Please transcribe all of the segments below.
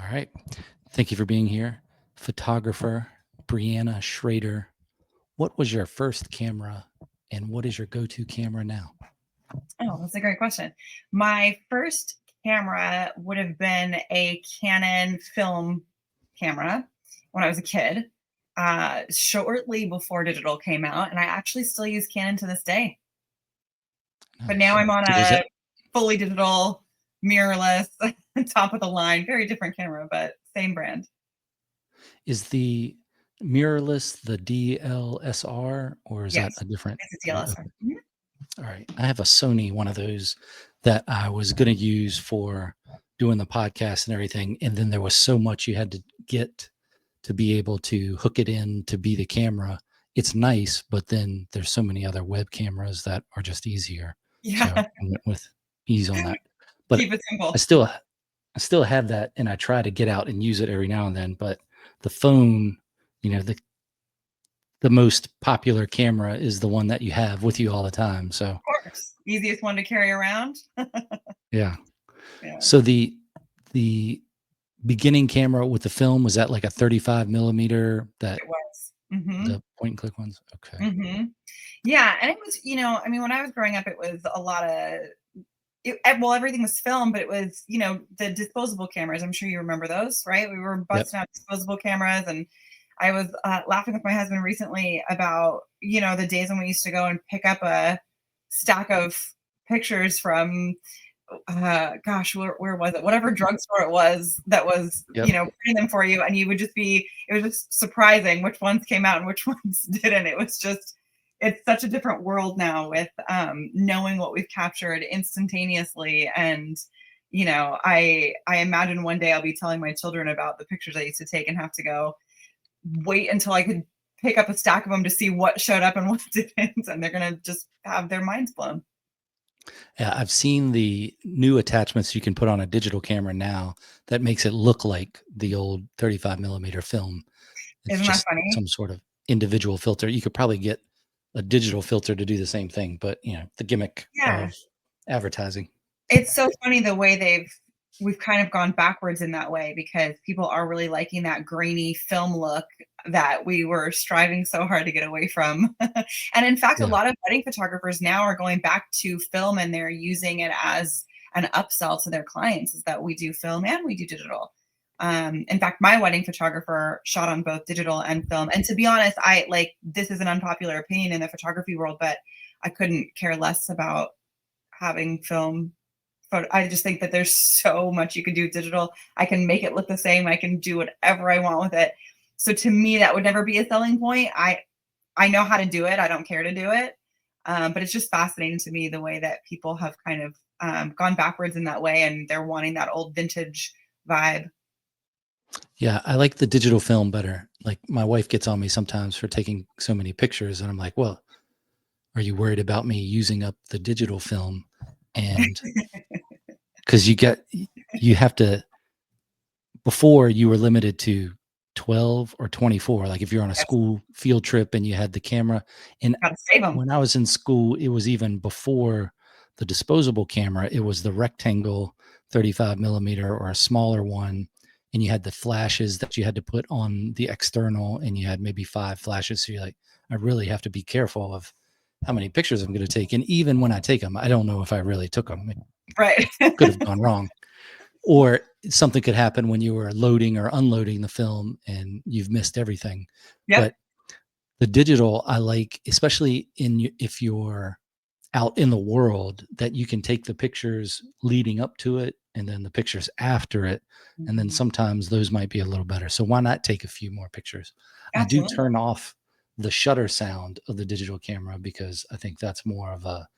All right. Thank you for being here. Photographer Brianna Shrader. What was your first camera and what is your go-to camera now? Oh, that's a great question. My first camera would have been a Canon film camera when I was a kid, shortly before digital came out, and I actually still use Canon to this day. But now Nice. I'm on So is a it fully digital, mirrorless, top of the line, very different camera, but same brand. is the mirrorless the DLSR or is that Yes, a different it's a one? DLSR. Okay. All right. I have a Sony, one of those that I was going to use for doing the podcast and everything. And then there was so much you had to get to be able to hook it in to be the camera. It's nice, but then there's so many other web cameras that are just easier. So Yeah, I went with ease on that. But keep it I simple. still I still have that and I try to get out and use it every now and then. But the phone, the most popular camera is the one that you have with you all the time. So Of course. Easiest one to carry around. yeah. Yeah, So the beginning camera with the film, was that like a 35 millimeter, that it was. Hmm. the point and click ones? Okay. Hmm. Yeah, and it was, I mean, when I was growing up, it was a lot of well, everything was film, but it was, the disposable cameras. I'm sure you remember those, right? We were Yep. busting out disposable cameras, and I was laughing with my husband recently about, the days when we used to go and pick up a stack of pictures from gosh, where was it? Whatever drugstore it was that was, Yep. printing them for you, and you would just be it was just surprising which ones came out and which ones didn't. It was just it's such a different world now with knowing what we've captured instantaneously. And I imagine one day I'll be telling my children about the pictures I used to take and have to go wait until I could pick up a stack of them to see what showed up and what didn't, and they're gonna just have their minds blown. Yeah, I've seen the new attachments you can put on a digital camera now that makes it look like the old 35 millimeter film. It's Isn't that just funny? some sort of individual filter. You could probably get a digital filter to do the same thing, but the gimmick Yeah. of advertising. It's so funny the way we've kind of gone backwards in that way, because people are really liking that grainy film look that we were striving so hard to get away from. And in fact, a Yeah. lot of wedding photographers now are going back to film, and they're using it as an upsell to their clients, is that we do film and we do digital. In fact, my wedding photographer shot on both digital and film. And to be honest, I like this is an unpopular opinion in the photography world, but I couldn't care less about having film. But I just think that there's so much you can do digital. I can make it look the same. I can do whatever I want with it. So to me, that would never be a selling point. I know how to do it. I don't care to do it. But it's just fascinating to me the way that people have kind of gone backwards in that way, and they're wanting that old vintage vibe. Yeah, I like the digital film better. Like my wife gets on me sometimes for taking so many pictures and I'm like, "Well, are you worried about me using up the digital film?" And cuz you have to, before you were limited to 12 or 24, like if you're on a Yes, school field trip and you had the camera. And gotta save them. when I was in school, it was even before the disposable camera. It was the rectangle 35 millimeter or a smaller one. And you had the flashes that you had to put on the external, and you had maybe 5 flashes. So you're like, I really have to be careful of how many pictures I'm going to take. And even when I take them, I don't know if I really took them. It Right. could have gone wrong, or something could happen when you were loading or unloading the film and you've missed everything. Yep. But the digital, I like, especially if you're out in the world, that you can take the pictures leading up to it and then the pictures after it. And then Mhm. sometimes those might be a little better. So why not take a few more pictures? I do Absolutely. turn off the shutter sound of the digital camera because I think that's more of a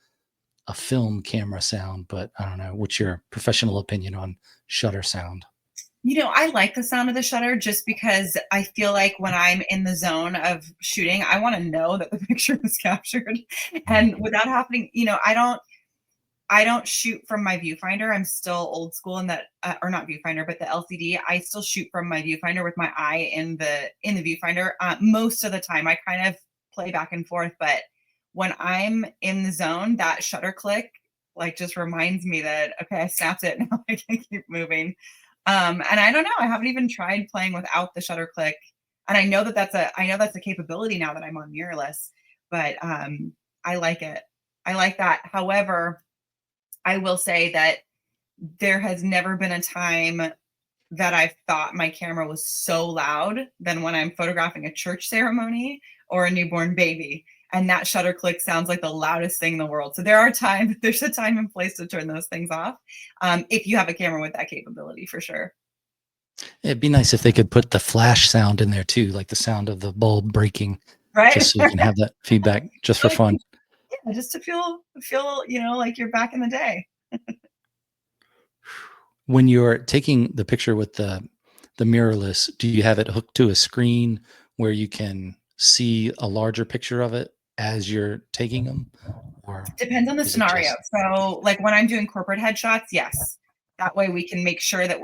film camera sound. But I don't know. What's your professional opinion on shutter sound? I like the sound of the shutter just because I feel like when I'm in the zone of shooting, I want to know that the picture was captured. And without happening, I don't shoot from my viewfinder. I'm still old school in that, or not viewfinder, but the LCD. I still shoot from my viewfinder with my eye in the viewfinder. Most of the time, I kind of play back and forth, but when I'm in the zone, that shutter click like just reminds me that okay, I snapped it. Now I can keep moving. And I don't know, I haven't even tried playing without the shutter click. And I know that's a capability now that I'm on mirrorless, but I like it. I like that. However, I will say that there has never been a time that I've thought my camera was so loud than when I'm photographing a church ceremony or a newborn baby. And that shutter click sounds like the loudest thing in the world. So there's a time and place to turn those things off. If you have a camera with that capability, for sure. It'd be nice if they could put the flash sound in there too, like the sound of the bulb breaking, just Right? so you can have that feedback just for fun. Yeah, just to feel, like you're back in the day. When you're taking the picture with the mirrorless, do you have it hooked to a screen where you can see a larger picture of it as you're taking them, or Depends on the is it scenario. just So, like when I'm doing corporate headshots, yes. That way we can make sure that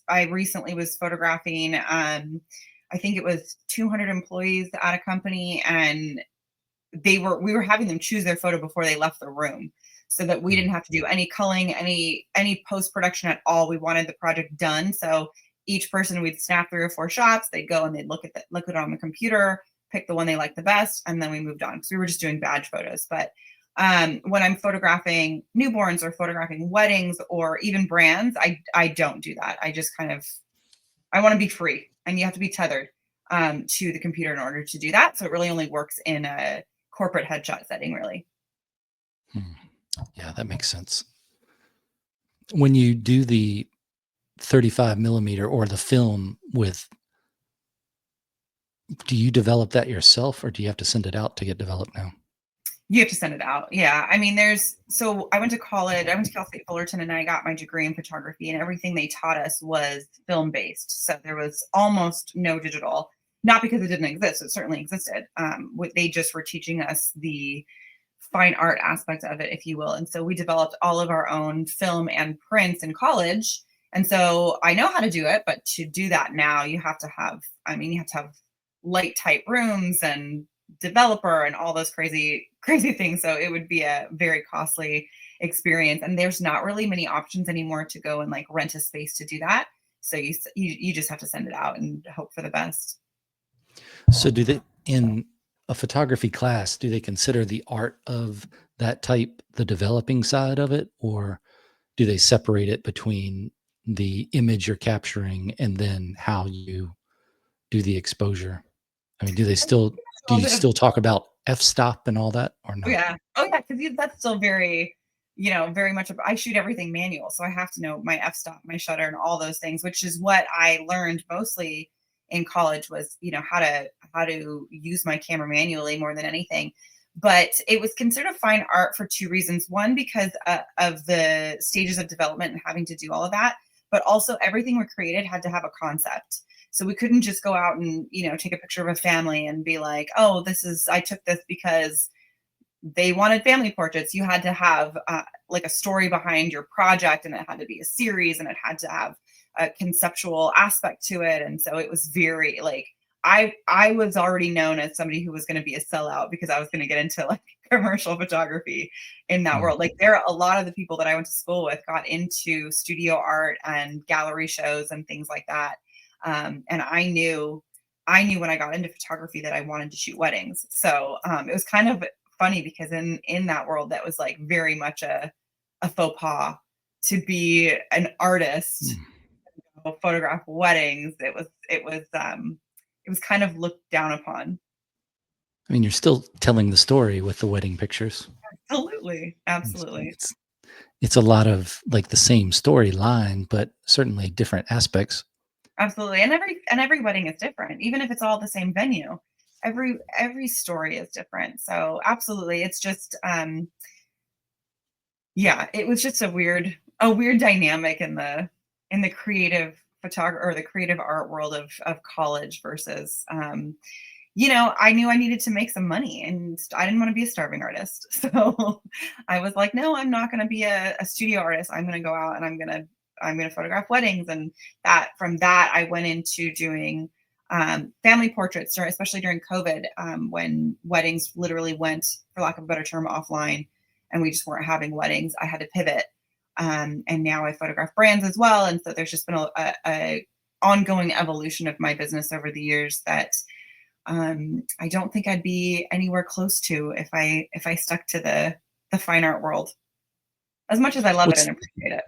I recently was photographing, I think it was 200 employees at a company, and we were having them choose their photo before they left the room, so that we mm, didn't have to do any culling, any post production at all. We wanted the project done. So each person, we'd snap 3 or 4 shots. They'd go and they'd look at it on the computer, pick the one they liked the best, and then we moved on because we were just doing badge photos. But when I'm photographing newborns or photographing weddings or even brands, I don't do that. I just kind of I want to be free, and you have to be tethered to the computer in order to do that. So it really only works in a corporate headshot setting, really. mm. Yeah, that makes sense. When you do the 35 millimeter or the film with, do you develop that yourself or do you have to send it out to get developed now? You have to send it out. Yeah. I mean, so I went to college, I went to Cal State Fullerton, and I got my degree in photography, and everything they taught us was film based. So there was almost no digital, not because it didn't exist. It certainly existed. They just were teaching us the fine art aspect of it, if you will. And so we developed all of our own film and prints in college. And so I know how to do it, but to do that now, you have to have light tight rooms and developer and all those crazy, crazy things. So it would be a very costly experience. And there's not really many options anymore to go and like rent a space to do that. So you just have to send it out and hope for the best. So do they, in a photography class, do they consider the art of that type the developing side of it, or do they separate it between the image you're capturing and then how you do the exposure? I mean, A do little you bit of still talk about f-stop and all that or Oh not? yeah. Oh yeah, because that's still very, very much. I shoot everything manual, so I have to know my f-stop, my shutter, and all those things, which is what I learned mostly in college was, how to use my camera manually more than anything. But it was considered fine art for two reasons. One, because of the stages of development and having to do all of that, but also everything we created had to have a concept. So we couldn't just go out and, take a picture of a family and be like, oh, I took this because they wanted family portraits. You had to have like a story behind your project, and it had to be a series, and it had to have a conceptual aspect to it. And so it was very like, I was already known as somebody who was going to be a sellout because I was going to get into like commercial photography in that Mm. world. Like there are a lot of the people that I went to school with got into studio art and gallery shows and things like that. And I knew when I got into photography that I wanted to shoot weddings. So it was kind of funny because in that world, that was like very much a faux pas to be an artist, Mm. photograph weddings. It was kind of looked down upon. I mean, you're still telling the story with the wedding pictures. Absolutely. It's Absolutely. it's it's a lot of like the same storyline, but certainly different aspects. Absolutely. And every wedding is different, even if it's all the same venue. Every story is different. So absolutely. It's just yeah, it was just a weird dynamic in the creative photography or the creative art world of college versus I knew I needed to make some money, and I didn't want to be a starving artist. So I was like, no, I'm not going to be a studio artist. I'm going to go out and I'm going to photograph weddings. And from that, I went into doing family portraits, especially during COVID, when weddings literally went, for lack of a better term, offline, and we just weren't having weddings. I had to pivot. And now I photograph brands as well. And so there's just been a ongoing evolution of my business over the years that I don't think I'd be anywhere close to if I stuck to the fine art world. As much as I love it What's and appreciate it.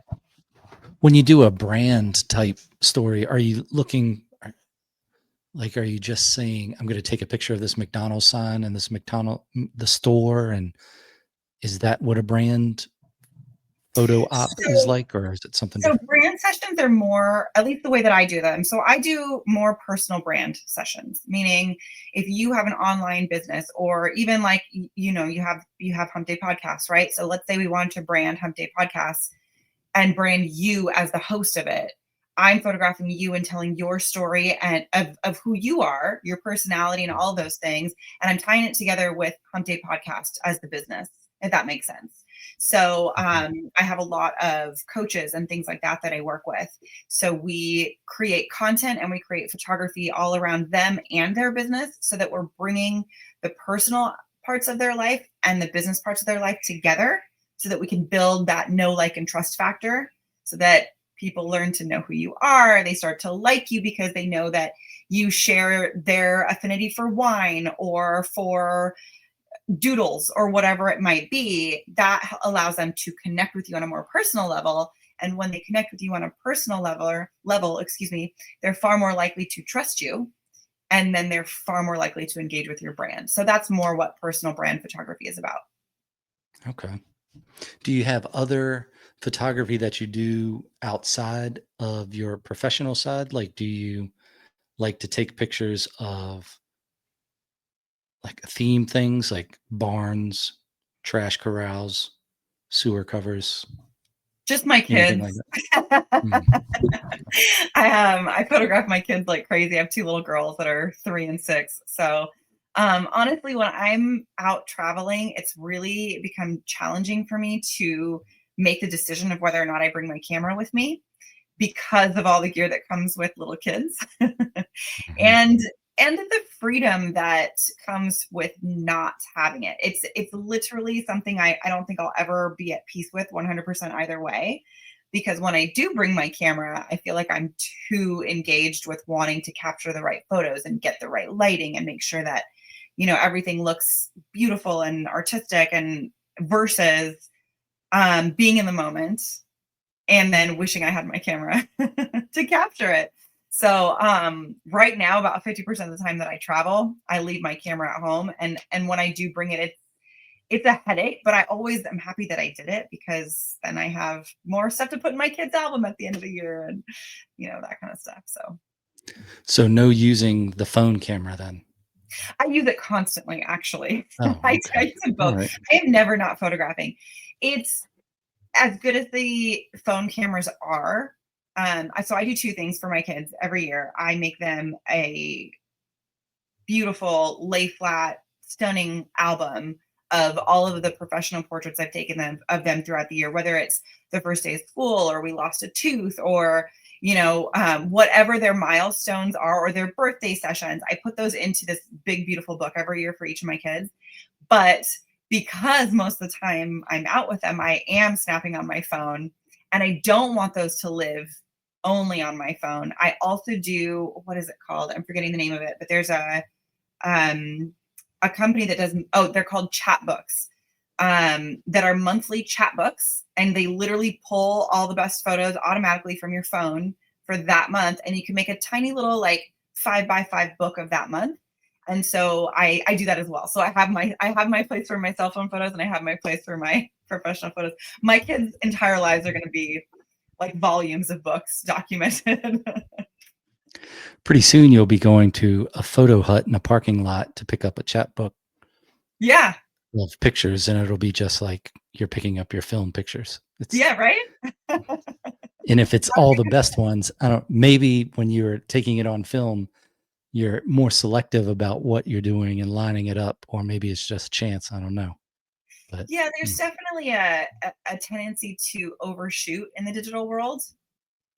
when you do a brand type story, are you looking like, are you just saying, I'm going to take a picture of this McDonald's sign and this the store? And is that what a brand photo op is So like, or is it something So different? brand sessions are more, at least the way that I do them. So I do more personal brand sessions, meaning if you have an online business or even like, you have Hump Day Podcasts, right? So let's say we wanted to brand Hump Day Podcasts and brand you as the host of it. I'm photographing you and telling your story and of who you are, your personality and all of those things. And I'm tying it together with Hump Day Podcast as the business, if that makes sense. So Mhm. I have a lot of coaches and things like that that I work with. So we create content and we create photography all around them and their business so that we're bringing the personal parts of their life and the business parts of their life together so that we can build that know, like, and trust factor so that people learn to know who you are. They start to like you because they know that you share their affinity for wine or for doodles or whatever it might be. That allows them to connect with you on a more personal level. And when they connect with you on a personal level, they're far more likely to trust you. And then they're far more likely to engage with your brand. So that's more what personal brand photography is about. Okay. Do you have other photography that you do outside of your professional side? Like, do you like to take pictures of like theme things like barns, trash corrals, sewer covers, Just my anything like kids. that? I Mm, I photograph my kids like crazy. I have two little girls that are 3 and 6. So honestly, when I'm out traveling, it's really become challenging for me to make the decision of whether or not I bring my camera with me because of all the gear that comes with little kids. mhm. and and the freedom that comes with not having it. It's literally something I don't think I'll ever be at peace with 100% either way. Because when I do bring my camera, I feel like I'm too engaged with wanting to capture the right photos and get the right lighting and make sure that, everything looks beautiful and artistic and versus being in the moment and then wishing I had my camera to capture it. So right now, about 50% of the time that I travel, I leave my camera at home. And when I do bring it, it's a headache, but I always am happy that I did it because then I have more stuff to put in my kids' album at the end of the year and that kind of stuff. So So no using the phone camera then? I use it constantly, actually. Oh, I okay. use it All both. right. I am never not photographing. It's as good as the phone cameras are. So I do two things for my kids every year. I make them a beautiful lay flat, stunning album of all of the professional portraits I've taken of them throughout the year, whether it's the first day of school or we lost a tooth or whatever their milestones are or their birthday sessions. I put those into this big, beautiful book every year for each of my kids. But because most of the time I'm out with them, I am snapping on my phone and I don't want those to live only on my phone. I also do, what is it called? I'm forgetting the name of it, but there's um, a company that does, oh, they're called chat books, that are monthly chat books. And they literally pull all the best photos automatically from your phone for that month. And you can make a tiny little like 5x5 book of that month. And so I do that as well. So I have my place for my cell phone photos and I have my place for my professional photos. My kids' entire lives are going to be like volumes of books documented. Pretty soon you'll be going to a photo hut in a parking lot to pick up a chapbook Yeah. of pictures, and it'll be just like you're picking up your film pictures. It's Yeah. Right. and if it's all the best ones, I don't maybe when you're taking it on film, you're more selective about what you're doing and lining it up, or maybe it's just chance. I don't know. But Yeah, there's mm, definitely a tendency to overshoot in the digital world.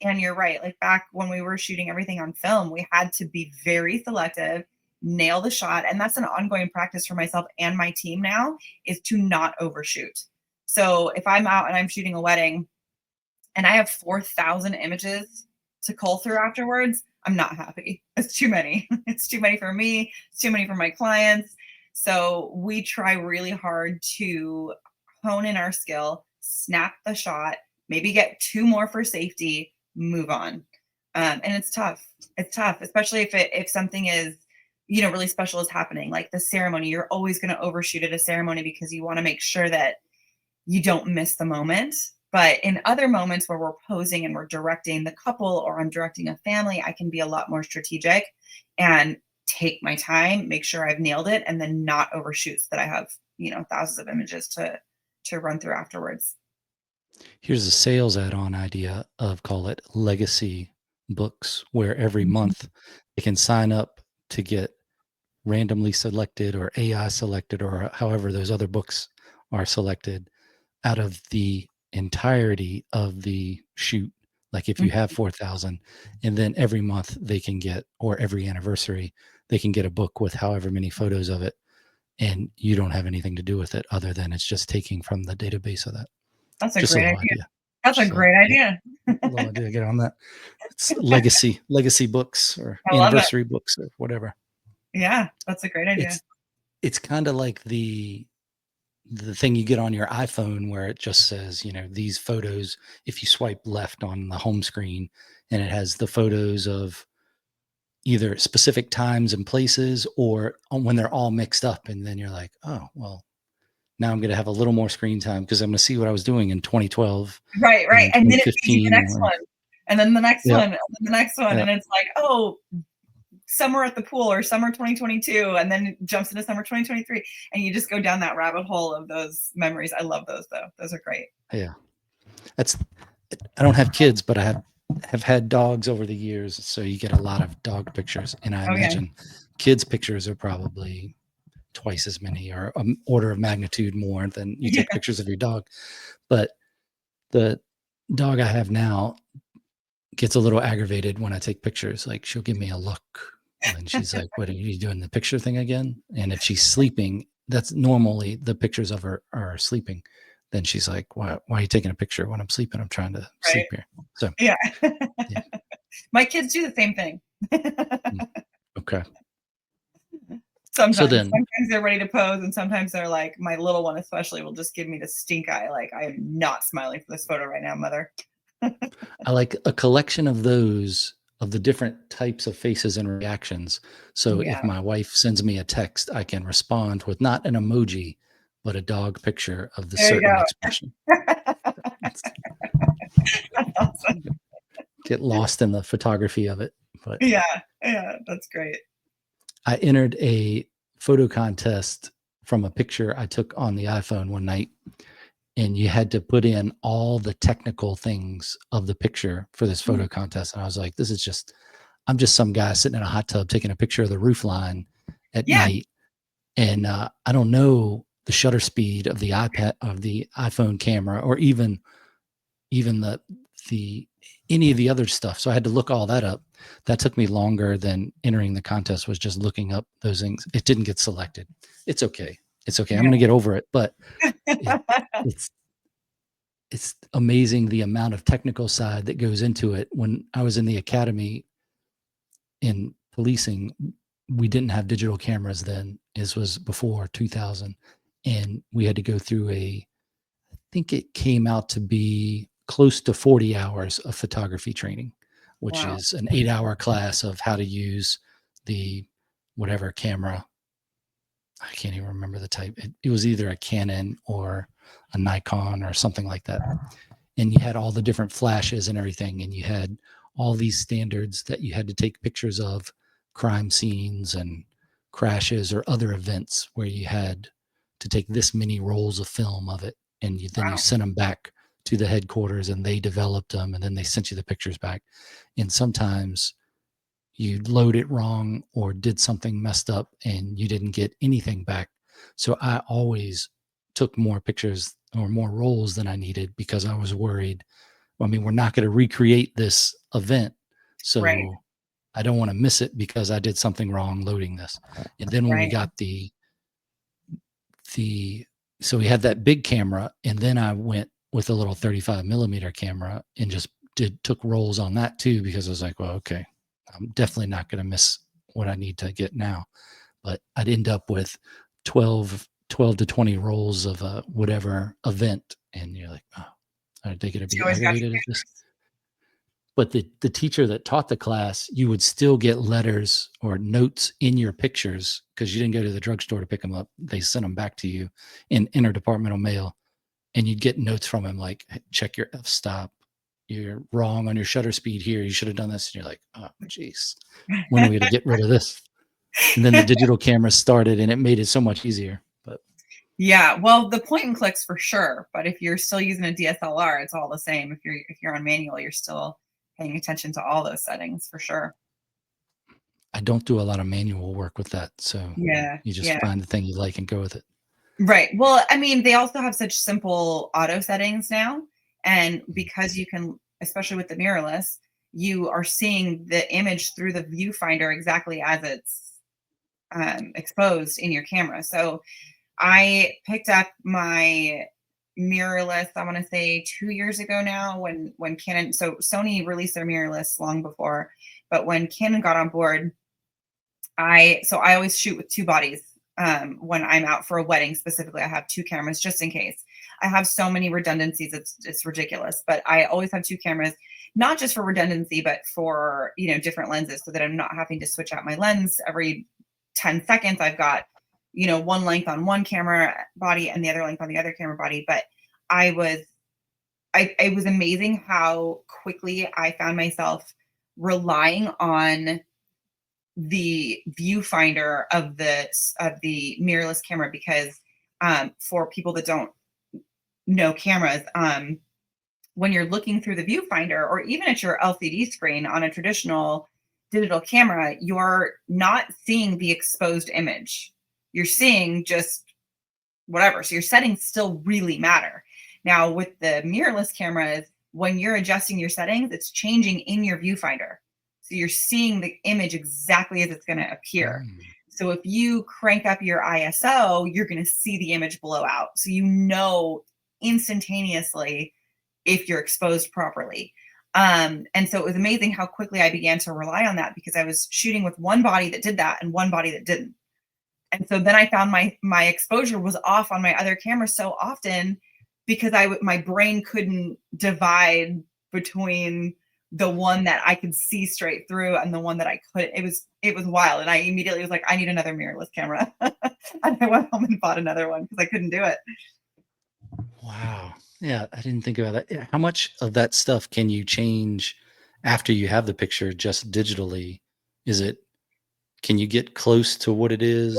And you're right. Like back when we were shooting everything on film, we had to be very selective, nail the shot. And that's an ongoing practice for myself and my team now is to not overshoot. So if I'm out and I'm shooting a wedding, and I have 4,000 images to cull through afterwards, I'm not happy. It's too many. It's too many for me. It's too many for my clients. So we try really hard to hone in our skill, snap the shot, maybe get 2 more for safety, move on. And it's tough. It's tough, especially if something is, really special is happening, like the ceremony. You're always going to overshoot at a ceremony because you want to make sure that you don't miss the moment. But in other moments where we're posing and we're directing the couple or I'm directing a family, I can be a lot more strategic and take my time, make sure I've nailed it, and then not overshoot so that I have, thousands of images to run through afterwards. Here's a sales add-on idea of, call it legacy books, where every month they can sign up to get randomly selected or AI selected or however those other books are selected out of the entirety of the shoot. Like if you have 4,000, and then every month they can get, or every anniversary, they can get a book with however many photos of it. And you don't have anything to do with it other than it's just taking from the database of that. That's a Just a great little idea. idea. That's a Just great idea. a little idea. Get on that. It's legacy books or I love it. anniversary books or whatever. Yeah, that's a great idea. It's kind of like the thing you get on your iPhone where it just says, these photos, if you swipe left on the home screen, and it has the photos of either specific times and places or when they're all mixed up. And then you're like, oh, well, now I'm going to have a little more screen time because I'm going to see what I was doing in 2012. Right. And then it feeds you the 2015. next one. And then the next Yep. one, and then the next one. Yep. And it's like, oh, summer at the pool or summer 2022. And then it jumps into summer 2023. And you just go down that rabbit hole of those memories. I love those though. Those are great. Yeah. I don't have kids, but I have had dogs over the years. So you get a lot of dog pictures. And I imagine kids' pictures are probably twice as many or an order of magnitude more than you take pictures of your dog. But the dog I have now gets a little aggravated when I take pictures. Like she'll give me a look and she's like, what are you doing, the picture thing again? And if she's sleeping, that's normally the pictures of her are sleeping. Then she's like, why are you taking a picture when I'm sleeping? I'm trying to sleep here. So yeah. My kids do the same thing. Okay. Sometimes they're ready to pose, and sometimes they're like, my little one especially will just give me the stink eye. Like, I am not smiling for this photo right now, mother. I like a collection of those, of the different types of faces and reactions. So if my wife sends me a text, I can respond with not an emoji, but a dog picture of the certain expression. That's awesome. Get lost in the photography of it. But yeah, that's great. I entered a photo contest from a picture I took on the iPhone one night, and you had to put in all the technical things of the picture for this photo contest. And I was like, I'm just some guy sitting in a hot tub taking a picture of the roof line at night. And I don't know the shutter speed of the iPhone camera, or even the any of the other stuff. So I had to look all that up. That took me longer than entering the contest, was just looking up those things. It didn't get selected. It's okay. I'm going to get over it. But it's amazing the amount of technical side that goes into it. When I was in the academy in policing, we didn't have digital cameras then. This was before 2000. And we had to go through I think it came out to be close to 40 hours of photography training, which is an 8-hour class of how to use the whatever camera. I can't even remember the type. It was either a Canon or a Nikon or something like that. And you had all the different flashes and everything. And you had all these standards that you had to take pictures of crime scenes and crashes or other events where you had to take this many rolls of film of it. And then you sent them back to the headquarters, and they developed them, and then they sent you the pictures back. And sometimes you load it wrong or did something messed up and you didn't get anything back. So I always took more pictures or more rolls than I needed because I was worried. I mean, we're not going to recreate this event. So I don't want to miss it because I did something wrong loading this. And then when we got so we had that big camera, and then I went with a little 35 millimeter camera and just took rolls on that too, because I was like, well, okay, I'm definitely not going to miss what I need to get now. But I'd end up with 12 to 20 rolls of whatever event. And you're like, oh, are they going to She be always got your aggravated at this? But the teacher that taught the class, you would still get letters or notes in your pictures because you didn't go to the drugstore to pick them up. They sent them back to you in interdepartmental mail, and you'd get notes from him like, "Hey, check your f-stop. You're wrong on your shutter speed here. You should have done this." And you're like, oh, geez, when are we going to get rid of this? And then the digital camera started, and it made it so much easier. But Yeah, well, the point and clicks for sure, but if you're still using a DSLR, it's all the same. If you're on manual, you're still paying attention to all those settings for sure. I don't do a lot of manual work with that. So Yeah, you just yeah. find the thing you like and go with it. Right. Well, I mean, they also have such simple auto settings now, and because you can, especially with the mirrorless, you are seeing the image through the viewfinder exactly as it's exposed in your camera. So I picked up my mirrorless, I want to say 2 years ago now, when Canon, so Sony released their mirrorless long before, but when Canon got on board, I always shoot with two bodies. When I'm out for a wedding specifically, I have two cameras just in case. I have so many redundancies, it's ridiculous, but I always have two cameras, not just for redundancy, but for, different lenses, so that I'm not having to switch out my lens every 10 seconds. I've got, one length on one camera body and the other length on the other camera body. But it was amazing how quickly I found myself relying on the viewfinder of the mirrorless camera, because for people that don't know cameras, when you're looking through the viewfinder or even at your LCD screen on a traditional digital camera, you're not seeing the exposed image. You're seeing just whatever. So your settings still really matter. Now with the mirrorless cameras, when you're adjusting your settings, it's changing in your viewfinder. So you're seeing the image exactly as it's going to appear. So if you crank up your ISO, you're going to see the image blow out. So instantaneously if you're exposed properly. And so it was amazing how quickly I began to rely on that, because I was shooting with one body that did that and one body that didn't. And so then I found my exposure was off on my other camera so often, because my brain couldn't divide between the one that I could see straight through and the one that I couldn't. It was wild. And I immediately was like, I need another mirrorless camera. And I went home and bought another one because I couldn't do it. Wow. Yeah, I didn't think about that. Yeah, how much of that stuff can you change after you have the picture just digitally? Can you get close to what it is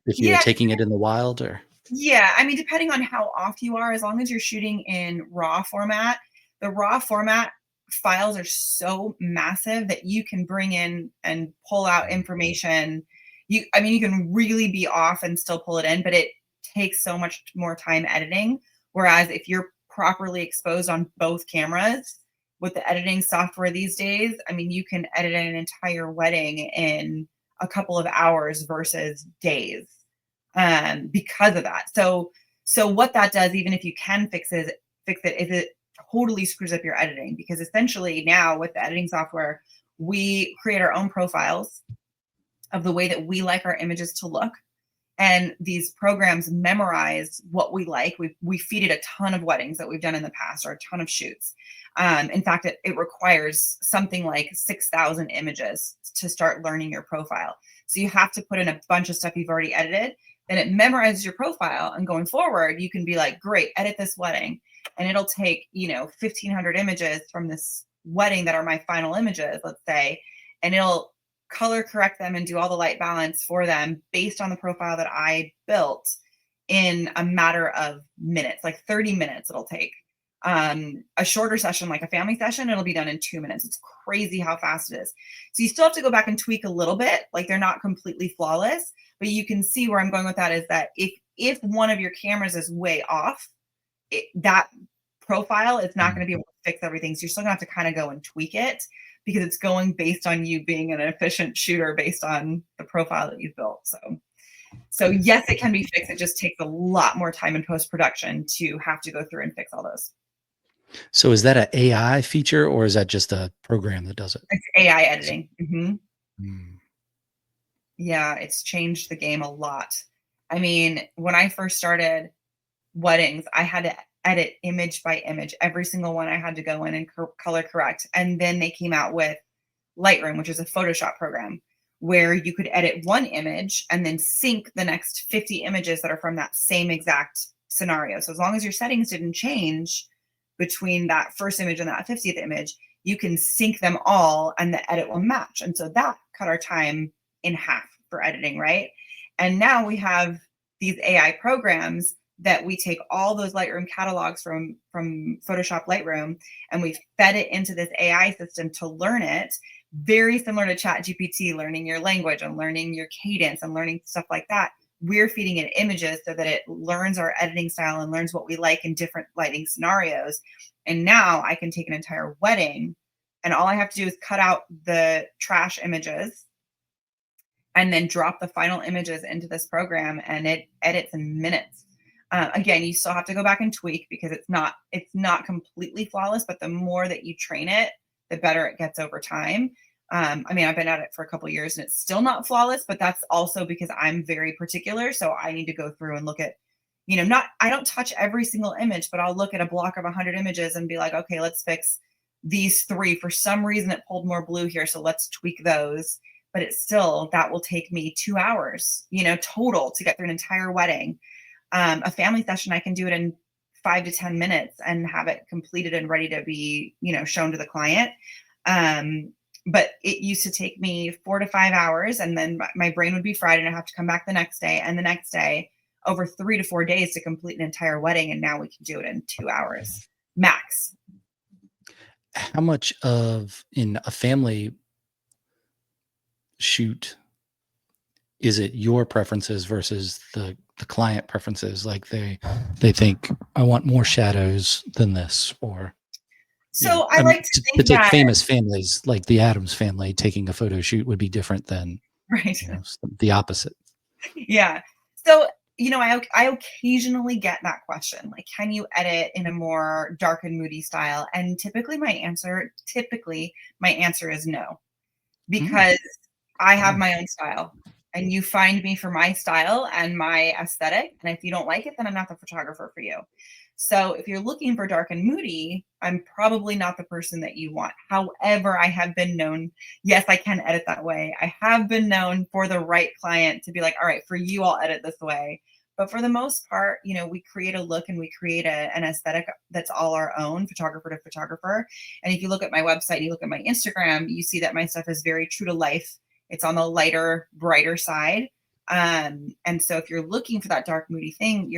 if you were Yeah. taking it in the wild, or? Yeah. I mean, depending on how off you are, as long as you're shooting in RAW format, the RAW format files are so massive that you can bring in and pull out information. You can really be off and still pull it in, but it takes so much more time editing. Whereas if you're properly exposed on both cameras with the editing software these days, you can edit an entire wedding in a couple of hours versus days, because of that. So what that does, even if you can fix it, is it totally screws up your editing, because essentially now with the editing software, we create our own profiles of the way that we like our images to look. And these programs memorize what we like. We feed it a ton of weddings that we've done in the past, or a ton of shoots. In fact, it requires something like 6,000 images to start learning your profile. So you have to put in a bunch of stuff you've already edited. Then it memorizes your profile, and going forward, you can be like, great, edit this wedding. And it'll take, 1,500 images from this wedding that are my final images, let's say, and it'll color correct them and do all the light balance for them based on the profile that I built in a matter of minutes, like 30 minutes it'll take. A shorter session, like a family session, it'll be done in 2 minutes. It's crazy how fast it is. So you still have to go back and tweak a little bit, like they're not completely flawless, but you can see where I'm going with that is that if one of your cameras is way off, that profile is not going to be able to fix everything. So you're still gonna have to kind of go and tweak it, because it's going based on you being an efficient shooter based on the profile that you've built. So yes, it can be fixed. It just takes a lot more time in post-production to have to go through and fix all those. So is that an AI feature or is that just a program that does it? It's AI editing. Mm. Yeah, it's changed the game a lot. I mean, when I first started weddings, I had to edit image by image. Every single one I had to go in and color correct. And then they came out with Lightroom, which is a Photoshop program where you could edit one image and then sync the next 50 images that are from that same exact scenario. So as long as your settings didn't change between that first image and that 50th image, you can sync them all and the edit will match. And so that cut our time in half for editing, right? And now we have these AI programs that we take all those Lightroom catalogs from Photoshop Lightroom and we fed it into this AI system to learn it, very similar to ChatGPT, learning your language and learning your cadence and learning stuff like that. We're feeding it images so that it learns our editing style and learns what we like in different lighting scenarios. And now I can take an entire wedding and all I have to do is cut out the trash images and then drop the final images into this program and it edits in minutes. Again, you still have to go back and tweak because it's not completely flawless, but the more that you train it, the better it gets over time. I mean, I've been at it for a couple of years and it's still not flawless, but that's also because I'm very particular. So I need to go through and look at, I don't touch every single image, but I'll look at a block of 100 images and be like, okay, let's fix these three. For some reason, it pulled more blue here. So let's tweak those. But it's still, that will take me 2 hours, total to get through an entire wedding. A family session, I can do it in 5 to 10 minutes and have it completed and ready to be, shown to the client. But it used to take me 4 to 5 hours and then my brain would be fried and I have to come back the next day and the next day, over 3 to 4 days to complete an entire wedding. And now we can do it in 2 hours max. How much in a family shoot is it your preferences versus the client preferences? Like they think I want more shadows than this, or so I like to to think take that famous families like the Addams family, taking a photo shoot would be different than right. The opposite. Yeah. So, I occasionally get that question, like, can you edit in a more dark and moody style? And typically my answer is no, Mm. because I have Oh. my own style and you find me for my style and my aesthetic. And if you don't like it, then I'm not the photographer for you. So if you're looking for dark and moody, I'm probably not the person that you want. However, I have been known, yes, I can edit that way. I have been known for the right client to be like, all right, for you, I'll edit this way. But for the most part, we create a look and we create an aesthetic that's all our own, photographer to photographer. And if you look at my website, you look at my Instagram, you see that my stuff is very true to life. It's on the lighter, brighter side. And so if you're looking for that dark, moody thing,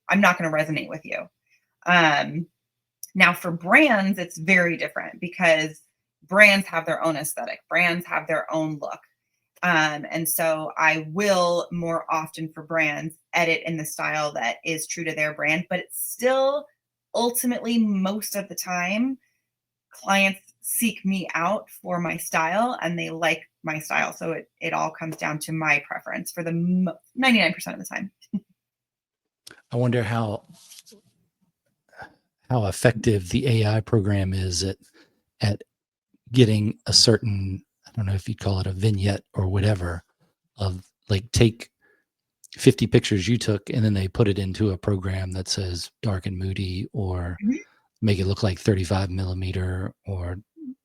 I'm not going to resonate with you. Now for brands, it's very different because brands have their own aesthetic. Brands have their own look. And so I will more often for brands edit in the style that is true to their brand, but it's still ultimately most of the time clients seek me out for my style and they like my style. So it all comes down to my preference for the 99% of the time. I wonder how effective the AI program is at getting a certain, I don't know if you'd call it a vignette or whatever, of like take 50 pictures you took and then they put it into a program that says dark and moody, or Mhm. make it look like 35 millimeter, or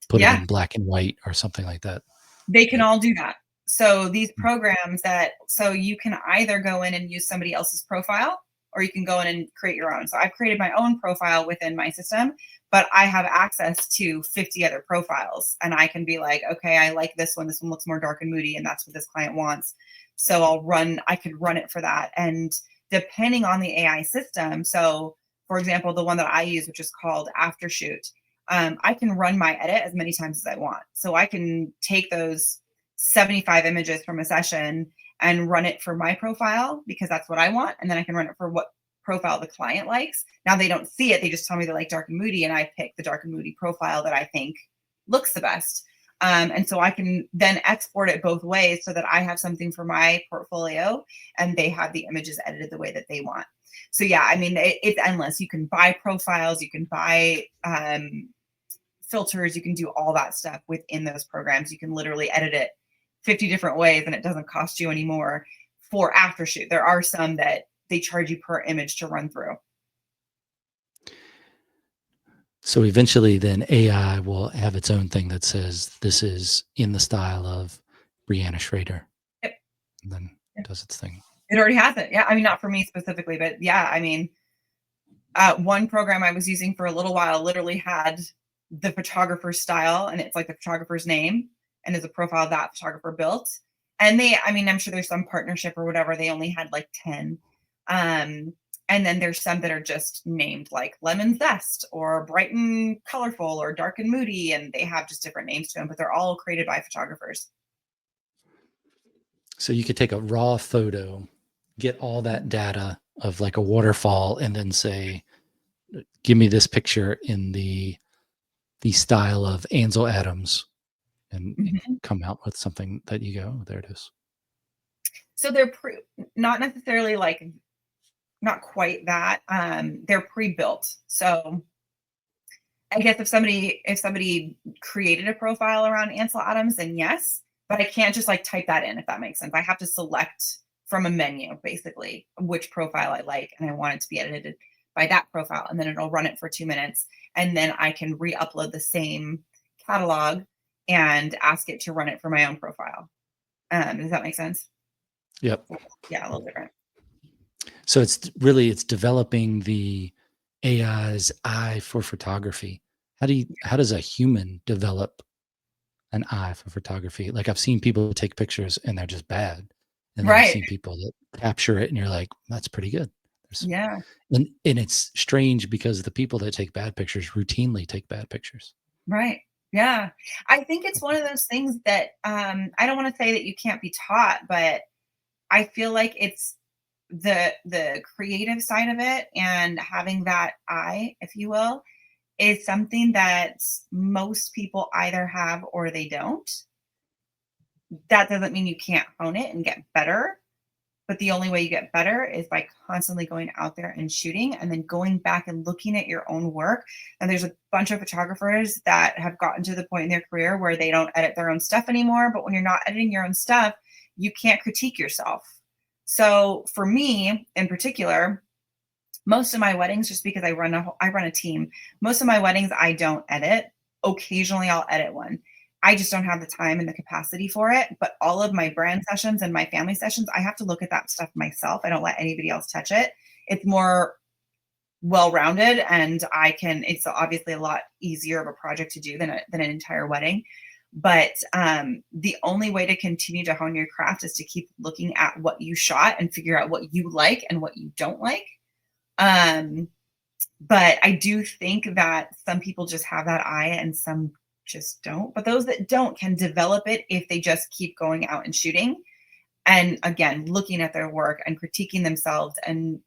put it Yeah, in black and white or something like that. they can all do that. So these programs so you can either go in and use somebody else's profile or you can go in and create your own. So I've created my own profile within my system, but I have access to 50 other profiles and I can be like, okay, I like this one. This one looks more dark and moody and that's what this client wants. So I could run it for that. And depending on the AI system, so for example, the one that I use, which is called Aftershoot, I can run my edit as many times as I want. So I can take those 75 images from a session and run it for my profile because that's what I want. And then I can run it for what profile the client likes. Now they don't see it. They just tell me they like dark and moody. And I pick the dark and moody profile that I think looks the best. And so I can then export it both ways so that I have something for my portfolio and they have the images edited the way that they want. So yeah, I mean, it's endless. You can buy profiles, you can buy filters, you can do all that stuff within those programs. You can literally edit it 50 different ways and it doesn't cost you anymore for after shoot. There are some that they charge you per image to run through. So eventually then AI will have its own thing that says this is in the style of Brianna Shrader. Yep. And then it does its thing. It already has it. Yeah. I mean, not for me specifically, but yeah, I mean, one program I was using for a little while literally had the photographer's style and it's like the photographer's name and is a profile that photographer built. And I mean, I'm sure there's some partnership or whatever. They only had like 10. And then there's some that are just named like Lemon Zest or Bright and Colorful or Dark and Moody. And they have just different names to them, but they're all created by photographers. So you could take a raw photo, get all that data of like a waterfall, and then say, give me this picture in the style of Ansel Adams, and come out with something that you go, oh, there it is. So they're not necessarily like, not quite that. They're pre-built. So I guess if somebody created a profile around Ansel Adams, then yes, but I can't just like type that in, if that makes sense. I have to select from a menu, basically, which profile I like, and I want it to be edited by that profile, and then it'll run it for 2 minutes, and then I can re-upload the same catalog and ask it to run it for my own profile. Does that make sense? Yep. Yeah, a little different. So it's developing the AI's eye for photography. How does a human develop an eye for photography? Like I've seen people take pictures and they're just bad. And then I've seen people that capture it and you're like, that's pretty good. Yeah. And it's strange because the people that take bad pictures routinely take bad pictures. Right. Yeah. I think it's one of those things that I don't want to say that you can't be taught, but I feel like it's the creative side of it and having that eye, if you will, is something that most people either have or they don't. That doesn't mean you can't hone it and get better, but the only way you get better is by constantly going out there and shooting and then going back and looking at your own work. And there's a bunch of photographers that have gotten to the point in their career where they don't edit their own stuff anymore. But when you're not editing your own stuff, you can't critique yourself. So for me in particular, most of my weddings, just because I run a team, most of my weddings I don't edit. Occasionally I'll edit one. I just don't have the time and the capacity for it. But all of my brand sessions and my family sessions, I have to look at that stuff myself. I don't let anybody else touch it. It's more well-rounded and it's obviously a lot easier of a project to do than an entire wedding. But the only way to continue to hone your craft is to keep looking at what you shot and figure out what you like and what you don't like. But I do think that some people just have that eye and some just don't. But those that don't can develop it if they just keep going out and shooting. And again, looking at their work and critiquing themselves and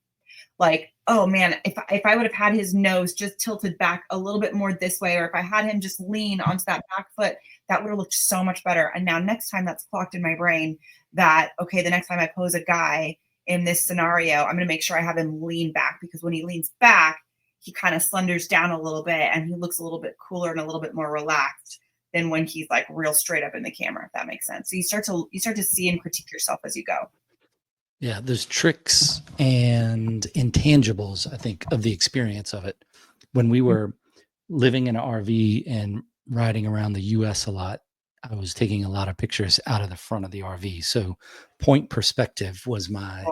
like, oh man, if I would have had his nose just tilted back a little bit more this way, or if I had him just lean onto that back foot, that would have looked so much better. And now next time that's clocked in my brain that, okay, the next time I pose a guy in this scenario, I'm going to make sure I have him lean back, because when he leans back, he kind of slenders down a little bit and he looks a little bit cooler and a little bit more relaxed than when he's like real straight up in the camera, if that makes sense. So you start to see and critique yourself as you go. Yeah, there's tricks and intangibles, I think, of the experience of it. When we were living in an RV and riding around the US a lot, I was taking a lot of pictures out of the front of the RV. So point perspective was my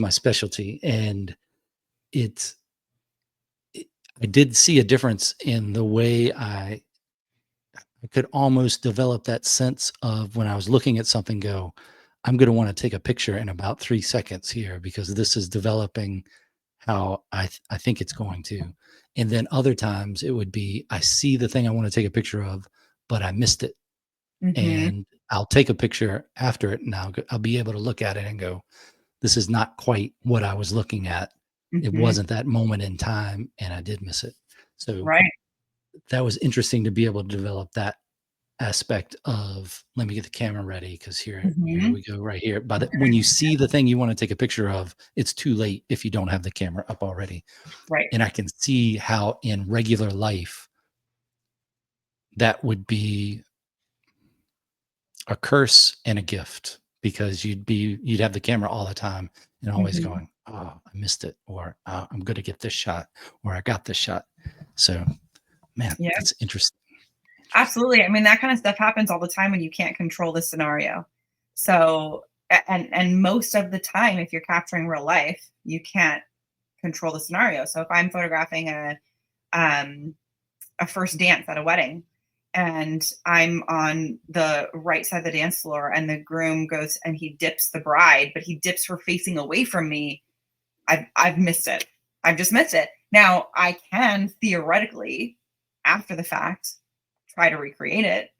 specialty. And I did see a difference in the way I could almost develop that sense of when I was looking at something, go, I'm going to want to take a picture in about 3 seconds here because this is developing how I think it's going to. And then other times it would be, I see the thing I want to take a picture of, but I missed it. And I'll take a picture after it and I'll be able to look at it and go, this is not quite what I was looking at. It wasn't that moment in time and I did miss it. So that was interesting to be able to develop that aspect of let me get the camera ready because here Mhm. we go right here. But when you see the thing you want to take a picture of, it's too late if you don't have the camera up already. Right. And I can see how in regular life that would be a curse and a gift because you'd have the camera all the time and always Mhm. going, oh, I missed it, or I'm going to get this shot, or I got this shot. So, man, Yeah. that's interesting. Absolutely. I mean, that kind of stuff happens all the time when you can't control the scenario. So, and most of the time, if you're capturing real life, you can't control the scenario. So if I'm photographing um, a first dance at a wedding, and I'm on the right side of the dance floor, and the groom goes and he dips the bride, but he dips her facing away from me, I've missed it. I've just missed it. Now I can theoretically, after the fact, try to recreate it,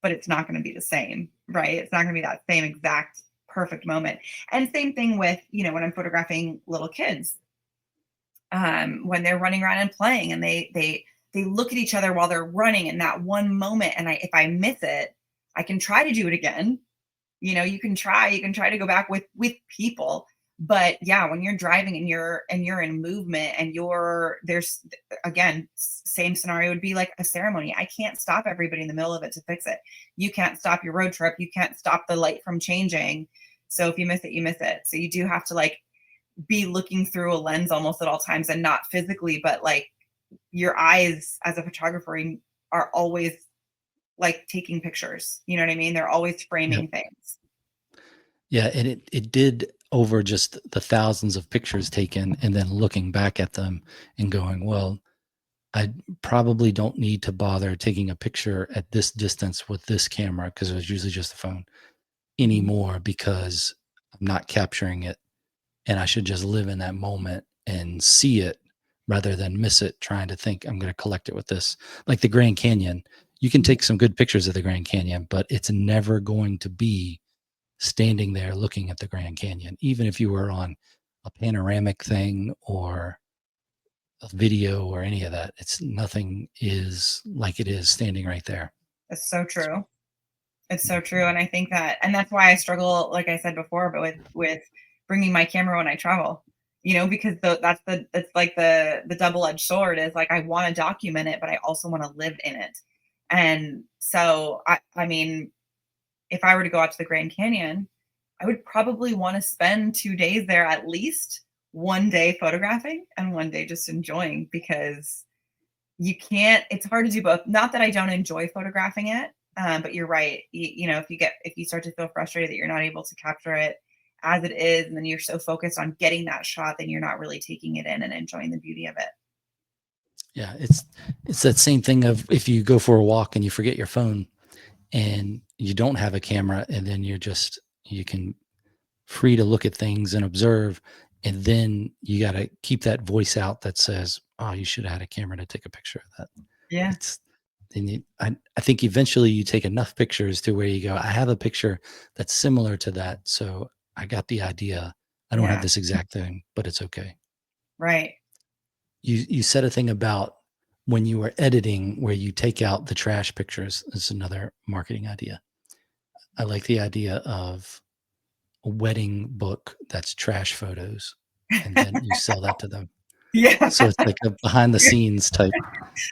but it's not going to be the same, right? It's not going to be that same exact perfect moment. And same thing with, when I'm photographing little kids, when they're running around and playing, and they look at each other while they're running in that one moment, and if I miss it, I can try to do it again. You can try to go back with people, but yeah, when you're driving and you're in movement, and there's, again, same scenario would be like a ceremony. I can't stop everybody in the middle of it to fix it. You can't stop your road trip. You can't stop the light from changing. So if you miss it, you miss it. So you do have to, like, be looking through a lens almost at all times, and not physically, but like your eyes as a photographer are always like taking pictures. You know what I mean? They're always Yep. framing things. Yeah, and it did over just the thousands of pictures taken and then looking back at them and going, well, I probably don't need to bother taking a picture at this distance with this camera because it was usually just a phone Mhm. anymore because I'm not capturing it and I should just live in that moment and see it rather than miss it trying to think I'm going to collect it with this. Like the Grand Canyon, you can take some good pictures of the Grand Canyon, but it's never going to be standing there looking at the Grand Canyon, even if you were on a panoramic thing or a video or any of that. It's nothing is like it is standing right there. It's so true. It's so true. And I think and that's why I struggle, like I said before, but with bringing my camera when I travel, because it's like the double-edged sword is like, I want to document it, but I also want to live in it. And so, I mean, if I were to go out to the Grand Canyon, I would probably want to spend 2 days there, at least one day photographing and one day just enjoying, because it's hard to do both. Not that I don't enjoy photographing it, but you're right. If you start to feel frustrated that you're not able to capture it as it is, and then you're so focused on getting that shot, then you're not really taking it in and enjoying the beauty of it. Yeah, it's that same thing of if you go for a walk and you forget your phone and you don't have a camera and then you can free to look at things and observe and then you got to keep that voice out that says, "Oh, you should have had a camera to take a picture of that." Yeah. It's and I think eventually you take enough pictures to where you go, I have a picture that's similar to that. So I got the idea. I don't have Yeah. this exact thing, but it's okay. Right. You said a thing about when you were editing where you take out the trash pictures. It's another marketing idea. I like the idea of a wedding book that's trash photos, and then you sell that to them. Yeah. So it's like a behind the scenes type.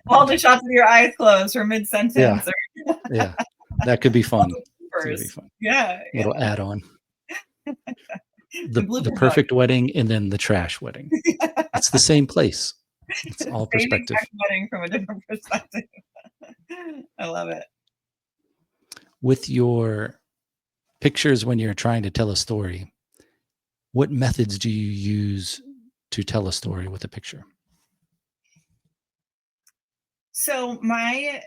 All the shots with your eyes closed for Yeah, mid-sentence, or yeah. That could be all fun. the That could be bloopers. fun. Yeah. Yeah. Little add on. The The blooper book. perfect wedding and then the trash wedding. It's the same place. It's all Same perspective. exact wedding from a different perspective. I love it. With your pictures when you're trying to tell a story, what methods do you use to tell a story with a picture? So my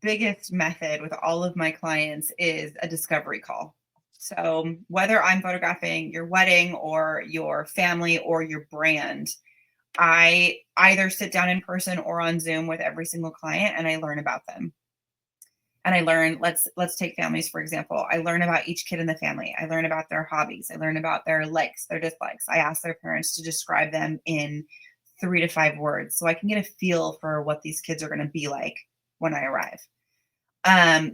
biggest method with all of my clients is a discovery call. So whether I'm photographing your wedding or your family or your brand, I either sit down in person or on Zoom with every single client, and I learn about them. And I learn, let's take families for example. I learn about each kid in the family. I learn about their hobbies. I learn about their likes, their dislikes. I ask their parents to describe them in 3 to 5 words so I can get a feel for what these kids are going to be like when I arrive.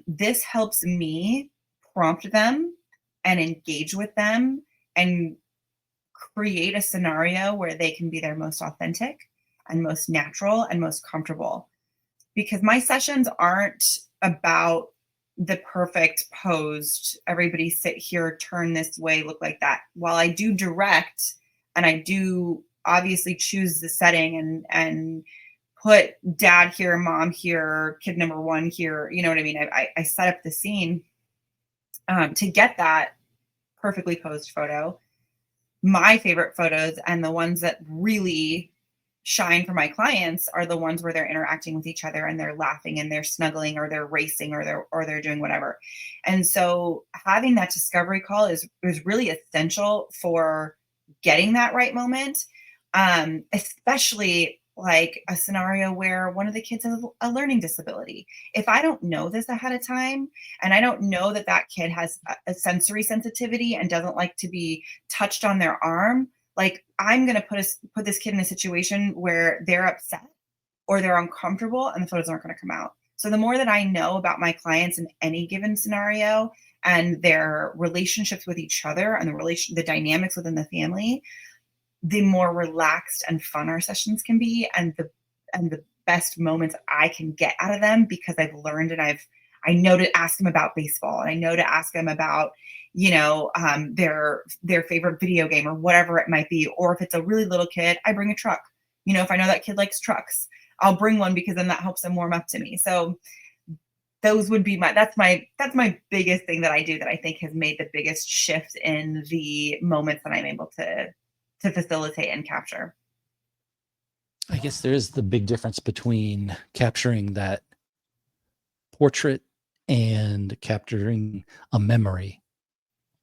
This helps me prompt them and engage with them and create a scenario where they can be their most authentic and most natural and most comfortable. Because my sessions aren't about the perfect posed, everybody sit here, turn this way, look like that. While I do direct and I do obviously choose the setting and put dad here, mom here, kid number one here, you know what I mean? I set up the scene to get that perfectly posed photo. My favorite photos and the ones that really shine for my clients are the ones where they're interacting with each other and they're laughing and they're snuggling or they're racing or they're doing whatever. And so having that discovery call is really essential for getting that right moment. Especially like a scenario where one of the kids has a learning disability. If I don't know this ahead of time and I don't know that that kid has a sensory sensitivity and doesn't like to be touched on their arm, like I'm going to put this kid in a situation where they're upset or they're uncomfortable and the photos aren't going to come out. So the more that I know about my clients in any given scenario and their relationships with each other and the dynamics within the family, the more relaxed and fun our sessions can be, and the best moments I can get out of them because I've learned and I know to ask them about baseball and I know to ask them about, their favorite video game or whatever it might be. Or if it's a really little kid, I bring a truck. If I know that kid likes trucks, I'll bring one because then that helps them warm up to me. So those would be that's my biggest thing that I do that I think has made the biggest shift in the moments that I'm able to facilitate and capture. I guess there is the big difference between capturing that portrait and capturing a memory.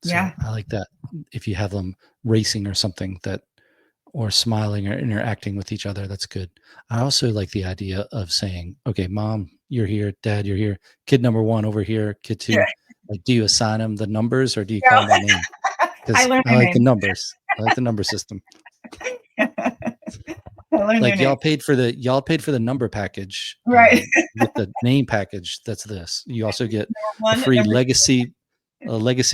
So Yeah. I like that. If you have them racing or something or smiling or interacting with each other, that's good. I also like the idea of saying, okay, mom, you're here, dad, you're here, kid number one over here, kid two. Yeah. Like, do you assign them the numbers or do you call them by name? Because I like the numbers. I like the number system. Like y'all paid for the number package, right? With the name package. That's this. You also get a free legacy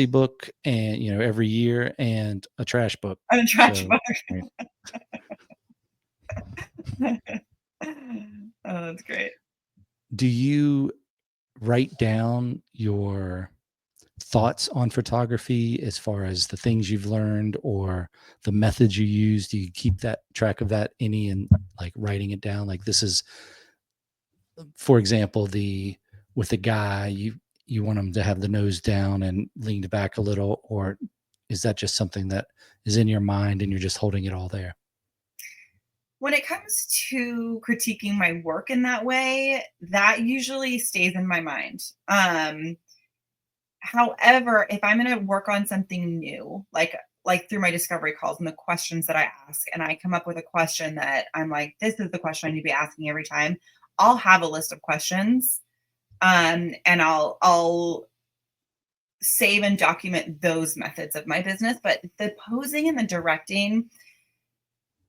book, and every year, and a trash book. And a trash book. Right. Oh, that's great. Do you write down your thoughts on photography as far as the things you've learned or the methods you use? Do you keep that track of that and like writing it down? Like, this is, for example, with the guy, you want him to have the nose down and leaned back a little, or is that just something that is in your mind and you're just holding it all there? When it comes to critiquing my work in that way, that usually stays in my mind. However, if I'm going to work on something new, like through my discovery calls and the questions that I ask, and I come up with a question that I'm like, this is the question I need to be asking every time, I'll have a list of questions, and I'll save and document those methods of my business. But the posing and the directing,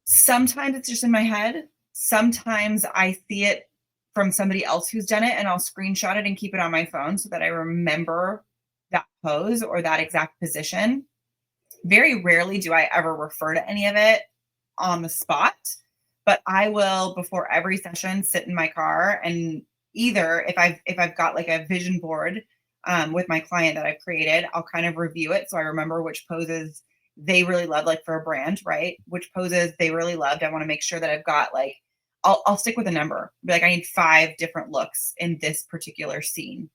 sometimes it's just in my head. Sometimes I see it from somebody else who's done it, and I'll screenshot it and keep it on my phone so that I remember that pose or that exact position. Very rarely do I ever refer to any of it on the spot, but I will, before every session, sit in my car and either if I've got like a vision board with my client that I've created, I'll kind of review it so I remember which poses they really love, like for a brand, right? Which poses they really loved. I want to make sure that I've got like, I'll stick with a number. Be like, I need 5 different looks in this particular scene.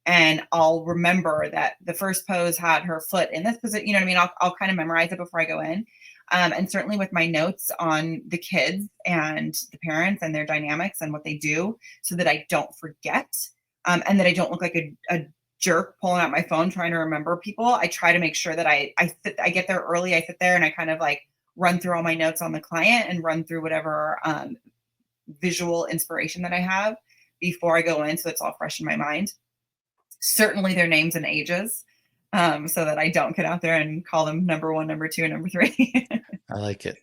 And I'll remember that the first pose had her foot in this position. You know what I mean? I'll kind of memorize it before I go in. And certainly with my notes on the kids and the parents and their dynamics and what they do so that I don't forget, and that I don't look like a jerk pulling out my phone trying to remember people. I try to make sure that I get there early. I sit there and I kind of like run through all my notes on the client and run through whatever visual inspiration that I have before I go in, so it's all fresh in my mind. Certainly their names and ages, so that I don't get out there and call them number 1, number 2, and number 3. I like it.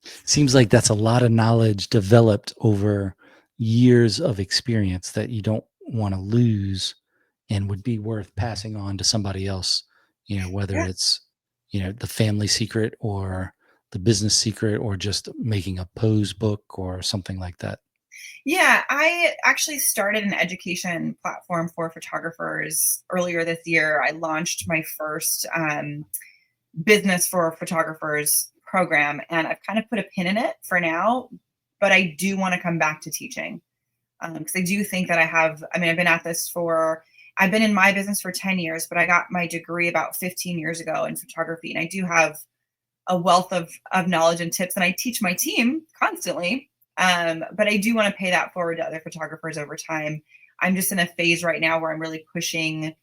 Seems like that's a lot of knowledge developed over years of experience that you don't want to lose and would be worth passing on to somebody else, whether Yeah. it's, the family secret or the business secret or just making a pose book or something like that. Yeah, I actually started an education platform for photographers earlier this year. I launched my first business for photographers program, and I've kind of put a pin in it for now, but I do want to come back to teaching because I do think that I mean, I've been in my business for 10 years, but I got my degree about 15 years ago in photography. And I do have a wealth of knowledge and tips, and I teach my team constantly. But I do want to pay that forward to other photographers over time. I'm just in a phase right now where I'm really pushing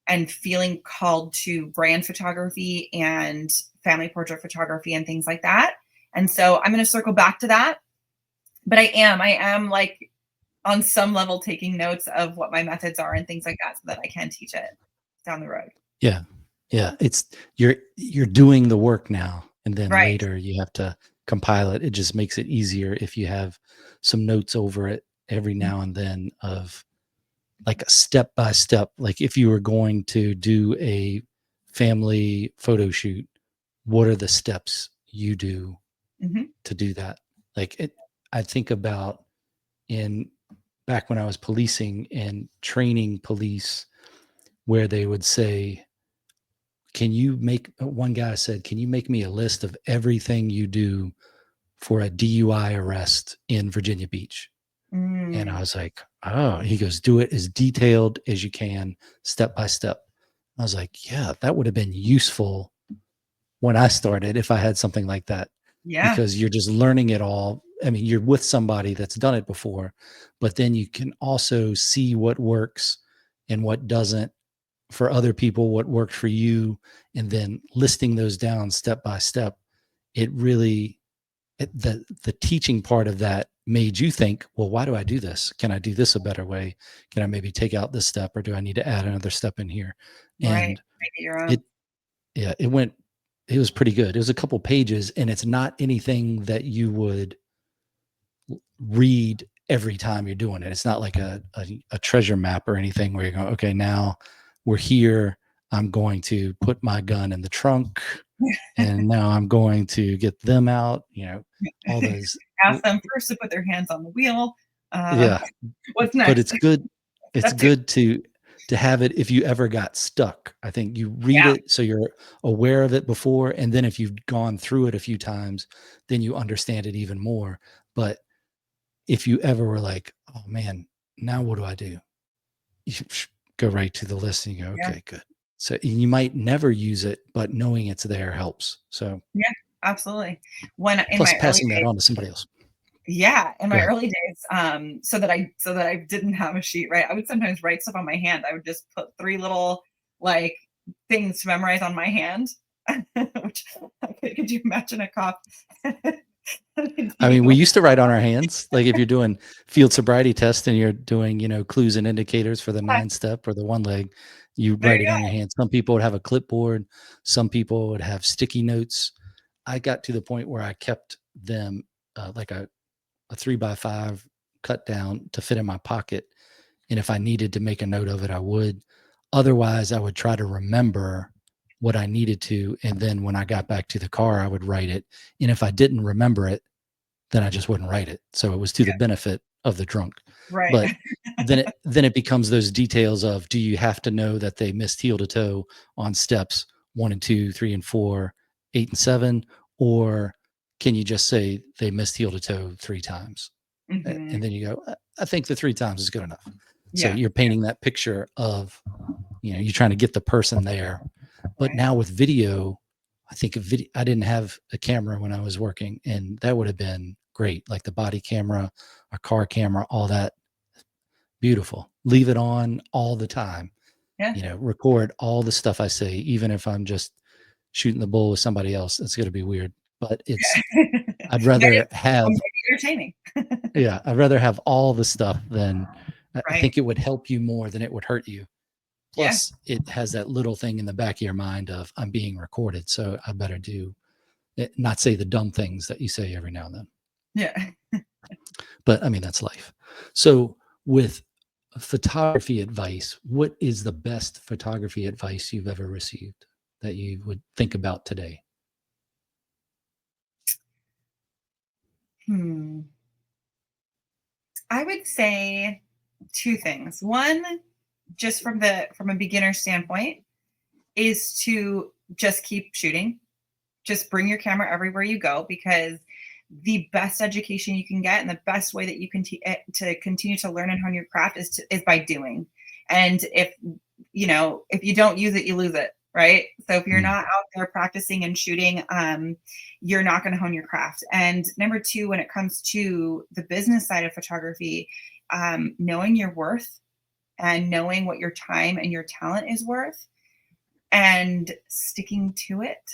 and feeling called to brand photography and family portrait photography and things like that. And so I'm going to circle back to that. But I am like on some level taking notes of what my methods are and things like that so that I can teach it down the road. Yeah. Yeah. It's you're doing the work now, and then Right. later you have to compile it. It just makes it easier if you have some notes over it every now and then of like a step by step. Like if you were going to do a family photo shoot, what are the steps you do Mm-hmm. to do that? Like I think about in back when I was policing and training police, where they would say, can you make one guy said, can you make me a list of everything you do for a DUI arrest in Virginia Beach? And I Mm, was like, oh, he goes, do it as detailed as you can, step by step. I was like, yeah, that would have been useful when I started if I had something like that, yeah. because you're just learning it all. I mean, you're with somebody that's done it before, but then you can also see what works and what doesn't for other people, what worked for you, and then listing those down step by step. It really, the teaching part of that made you think, well, why do I do this? Can I do this a better way? Can I maybe take out this step, or do I need to add another step in here? Right. And Make it your own. it, yeah, it was pretty good. It was a couple pages, and it's not anything that you would read every time you're doing it. It's not like a treasure map or anything where you're going, okay, now we're here. I'm going to put my gun in the trunk, and now I'm going to get them out, all those. Ask them first to put their hands on the wheel. Uh, Yeah. what's But next? it's good. It's That too. good to have it if you ever got stuck. I think you read Yeah. it so you're aware of it before, and then if you've gone through it a few times, then you understand it even more. But if you ever were like, oh man, now what do I do? You go right to the list and you go, Yeah. okay, good. So you might never use it, but knowing it's there helps. So Yeah. Absolutely. When in plus my early passing that days, on to somebody else. yeah, in Go my ahead. early days, so that I didn't have a sheet, right? I would sometimes write stuff on my hand. I would just put three little like things to memorize on my hand. Which, could you imagine a cop? I mean, we used to write on our hands. Like if you're doing field sobriety test and you're doing, clues and indicators for the 9-step or the one leg, you There write you it on your hand. Some people would have a clipboard. Some people would have sticky notes. I got to the point where I kept them like a 3x5 cut down to fit in my pocket. And if I needed to make a note of it, I would. Otherwise, I would try to remember what I needed to. And then when I got back to the car, I would write it. And if I didn't remember it, then I just wouldn't write it. So it was to the benefit of the drunk. go. Right. But then it becomes those details of, do you have to know that they missed heel to toe on steps 1 and 2, 3 and 4, 8 and 7, or can you just say they missed heel to toe 3 times? Hmm. And then you go, I think the 3 times is good enough. So Yeah. you're painting that picture of, you're trying to get the person there. But Right. now with video, I think I didn't have a camera when I was working, and that would have been great. Like the body camera, a car camera, all that, beautiful. Leave it on all the time. Yeah. Record all the stuff I say, even if I'm just shooting the bull with somebody else. It's going to be weird, but I'd That is rather have, entertaining. yeah, I'd rather have all the stuff than, I Right. think it would help you more than it would hurt you. Yeah. Plus, it has that little thing in the back of your mind of, I'm being recorded, so I better do not say the dumb things that you say every now and then. Yeah. But I mean, that's life. So with photography advice, what is the best photography advice you've ever received that you would think about today? Hmm. I would say two things. One, just from a beginner standpoint, is to just keep shooting. Just bring your camera everywhere you go, because the best education you can get and the best way that you can to continue to learn and hone your craft is by doing. And if you don't use it, you lose it, right? So if you're Mm, not out there practicing and shooting, you're not going to hone your craft. And number two, when it comes to the business side of photography, knowing your worth and knowing what your time and your talent is worth and sticking to it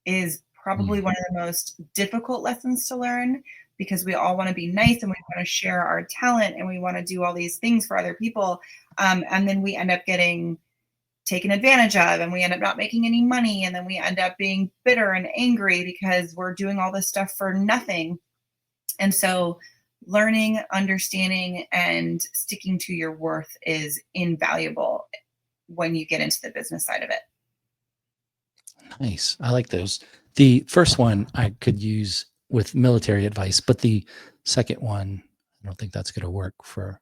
is probably mm. one of the most difficult lessons to learn, because we all want to be nice and we want to share our talent and we want to do all these things for other people. And then we end up getting taken advantage of, and we end up not making any money. And then we end up being bitter and angry because we're doing all this stuff for nothing. And so learning, understanding, and sticking to your worth is invaluable when you get into the business side of it. Nice. I like those. The first one I could use with military advice, but the second one, I don't think that's going to work for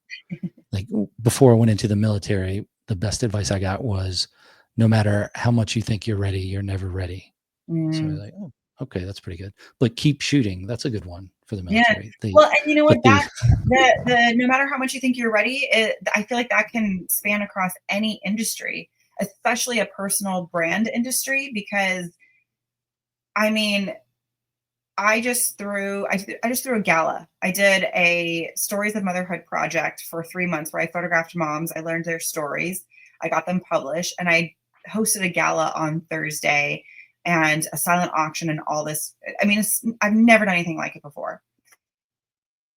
like before I went into the military. The best advice I got was no matter how much you think you're ready, you're never ready. So I was Mm. like, oh, okay, that's pretty good. But keep shooting. That's a good one for the Yeah. military. The Well, and you know what? but the The no matter how much you think you're ready, I feel like that can span across any industry, especially a personal brand industry, because I mean, I just threw a gala. I did a Stories of Motherhood project for 3 months where I photographed moms. I learned their stories. I got them published, and I hosted a gala on Thursday and a silent auction and all this. I mean, I've never done anything like it before.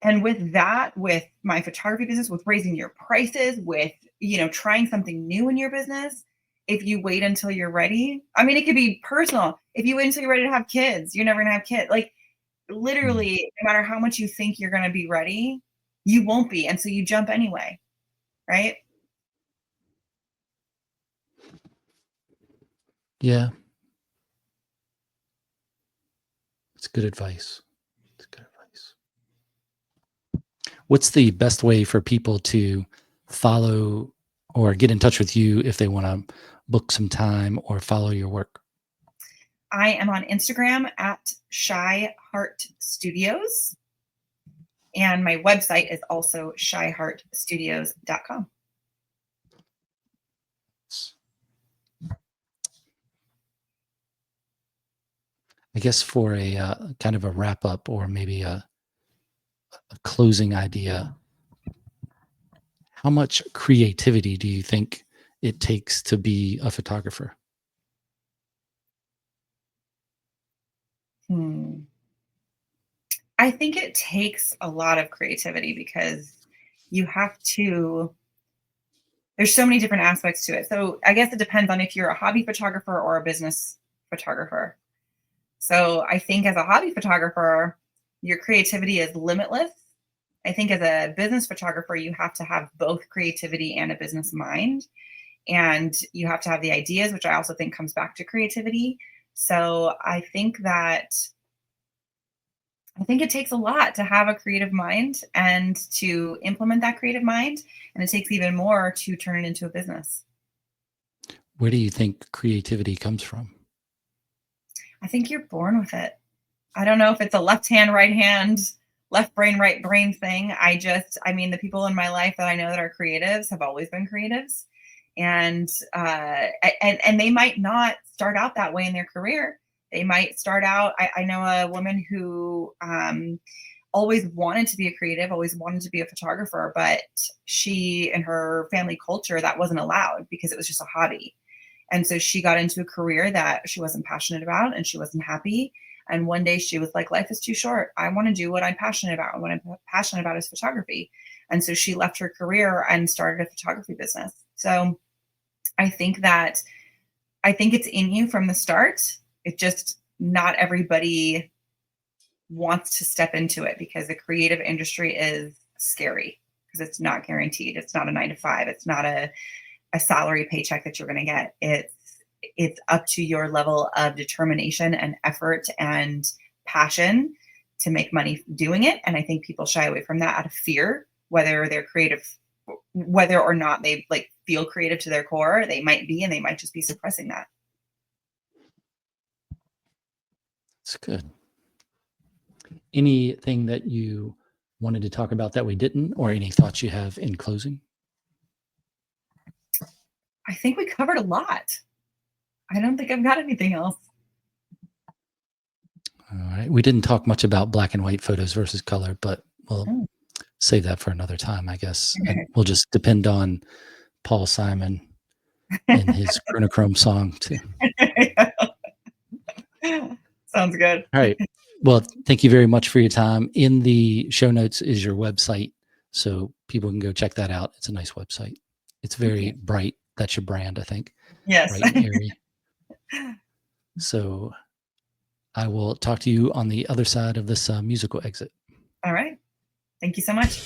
And with that, with my photography business, with raising your prices, with, trying something new in your business, if you wait until you're ready, I mean, it could be personal. If you wait until you're ready to have kids, you're never going to have kids. Like, mm, literally, no matter how much you think you're going to be ready, you won't be. And so you jump anyway, right? yeah, it's good advice. It's good advice. What's the best way for people to follow or get in touch with you if they want to book some time or follow your work? I am on Instagram at Shy Heart Studios. And my website is also shyheartstudios.com. I guess for a kind of a wrap up or maybe a closing idea, how much creativity do you think it takes to be a photographer? Hmm. I think it takes a lot of creativity, because you have to, there's so many different aspects to it. So I guess it depends on if you're a hobby photographer or a business photographer. So I think as a hobby photographer, your creativity is limitless. I think as a business photographer, you have to have both creativity and a business mind. And you have to have the ideas, which I also think comes back to creativity. So I think it takes a lot to have a creative mind and to implement that creative mind. And it takes even more to turn it into a business. Where do you think creativity comes from? I think you're born with it. I don't know if it's a left hand, right hand, left brain, right brain thing. I mean, the people in my life that I know that are creatives have always been creatives. And and they might not start out that way in their career. They might start out. I know a woman who always wanted to be a creative, always wanted to be a photographer, but she, in her family culture, that wasn't allowed because it was just a hobby. And so she got into a career that she wasn't passionate about and she wasn't happy. And one day she was like, life is too short. I want to do what I'm passionate about. And what I'm passionate about is photography. And so she left her career and started a photography business. So I think that I think it's in you from the start. It just, not everybody wants to step into it because the creative industry is scary. because it's not guaranteed. It's not a 9 to 5. It's not a salary paycheck that you're going to get. It's up to your level of determination and effort and passion to make money doing it. And I think people shy away from that out of fear, whether they're creative, whether or not they like feel creative to their core, they might be, and they might just be suppressing that. It's good. Anything that you wanted to talk about that we didn't, or any thoughts you have in closing? I think we covered a lot. I don't think I've got anything else. All right. We didn't talk much about black and white photos versus color, but we'll Oh. save that for another time, I guess. Okay. And we'll just depend on Paul Simon and his chronochrome song too. Sounds good. All right. Well, thank you very much for your time. In the show notes is your website, so people can go check that out. It's a nice website. It's very bright. That's your brand, I think. Yes. Bright and airy. So I will talk to you on the other side of this musical exit. All right. Thank you so much.